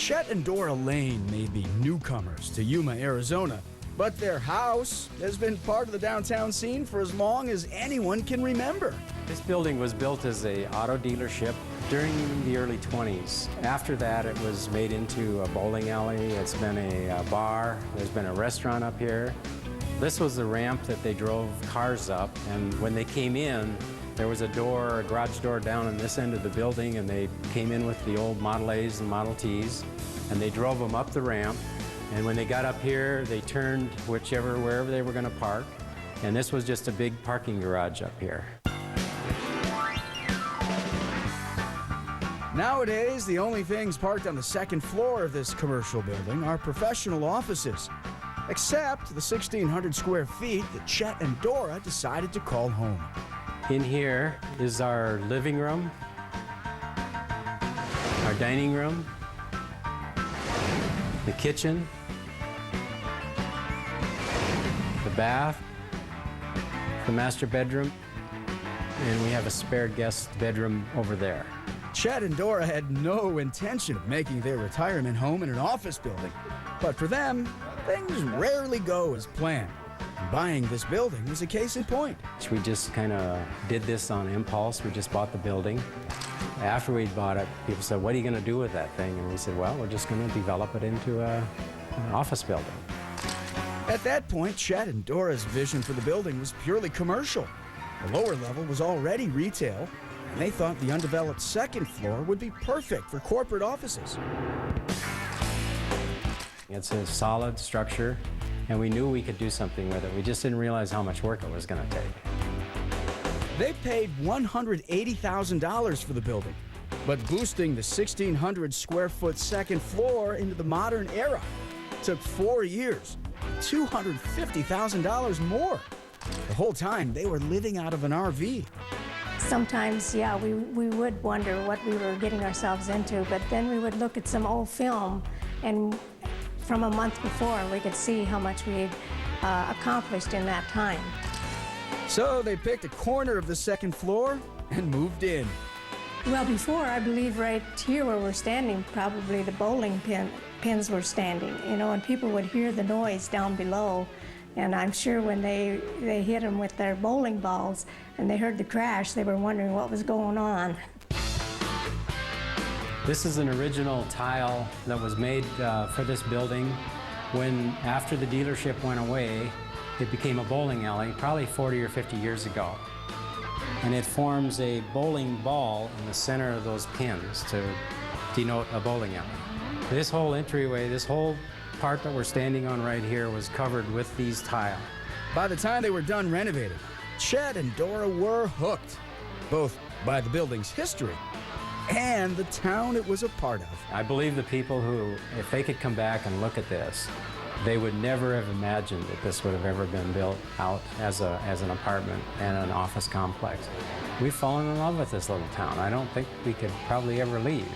Chet and Dora Lane may be newcomers to Yuma, Arizona, but their house has been part of the downtown scene for as long as anyone can remember. This building was built as an auto dealership during the early 20s. After that, it was made into a bowling alley. It's been a bar. There's been a restaurant up here. This was the ramp that they drove cars up, and when they came in, there was a door, a garage door down on this end of the building, and they came in with the old Model A's and Model T's, and they drove them up the ramp. And when they got up here, they turned wherever they were going to park, and this was just a big parking garage up here. Nowadays, the only things parked on the second floor of this commercial building are professional offices, except the 1,600 square feet that Chet and Dora decided to call home. In here is our living room, our dining room, the kitchen, the bath, the master bedroom, and we have a spare guest bedroom over there. Chet and Dora had no intention of making their retirement home in an office building, but for them, things rarely go as planned. And buying this building was a case in point. We just kind of did this on impulse. We just bought the building. After we bought it, people said, "What are you going to do with that thing?" And we said, "Well, we're just going to develop it into an office building." At that point, Chet and Dora's vision for the building was purely commercial. The lower level was already retail, and they thought the undeveloped second floor would be perfect for corporate offices. It's a solid structure, and we knew we could do something with it. We just didn't realize how much work it was going to take. They paid $180,000 for the building, but boosting the 1,600 square foot second floor into the modern era took 4 years, $250,000 more. The whole time, they were living out of an RV. Sometimes, yeah, we would wonder what we were getting ourselves into, but then we would look at some old film, and from a month before, we could see how much we had accomplished in that time. So they picked a corner of the second floor and moved in. Well, before, I believe right here where we're standing, probably the bowling pins were standing, you know, and people would hear the noise down below. And I'm sure when they hit them with their bowling balls and they heard the crash, they were wondering what was going on. This is an original tile that was made for this building when, after the dealership went away, it became a bowling alley, probably 40 or 50 years ago. And it forms a bowling ball in the center of those pins to denote a bowling alley. This whole entryway, this whole part that we're standing on right here was covered with these tile. By the time they were done renovating, Chet and Dora were hooked, both by the building's history and the town it was a part of. I believe the people who, if they could come back and look at this, they would never have imagined that this would have ever been built out as an apartment and an office complex. We've fallen in love with this little town. I don't think we could probably ever leave.